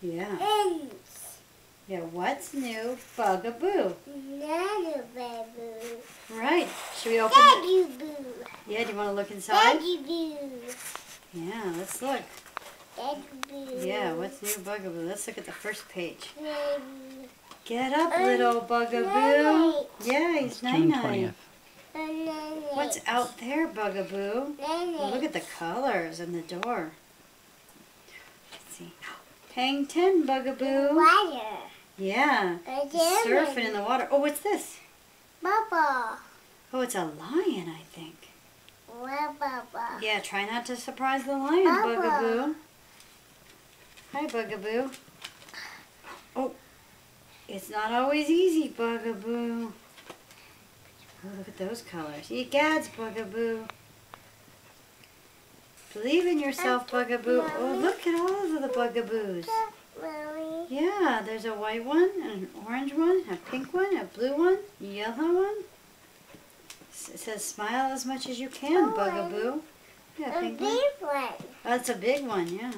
Yeah. Ants. Yeah, what's new, Bugaboo? Bugaboo. Right. Should we open Bugaboo. Yeah, do you want to look inside? Bugaboo. Yeah, let's look. Bugaboo. Yeah, what's new, Bugaboo? Let's look at the first page. Baby. Get up, little Bugaboo. Yeah, he's June 9-9. 20th. What's out there, Bugaboo? Well, look at the colors and the door. Let's see. Hang 10, Bugaboo. Water. Yeah, surfing in the water. Oh, what's this? Bubble. Oh, it's a lion, I think. Bubble. Yeah, try not to surprise the lion, Bubba. Bugaboo. Hi, Bugaboo. Oh, it's not always easy, Bugaboo. Oh, look at those colors. Egads, Bugaboo. Believe in yourself, Bugaboo. Oh, look at all of the Bugaboos. Mommy. Yeah, there's a white one, an orange one, a pink one, a blue one, a yellow one. It says smile as much as you can, Bugaboo. Yeah, A pink big one. one. Oh, that's a big one, yeah.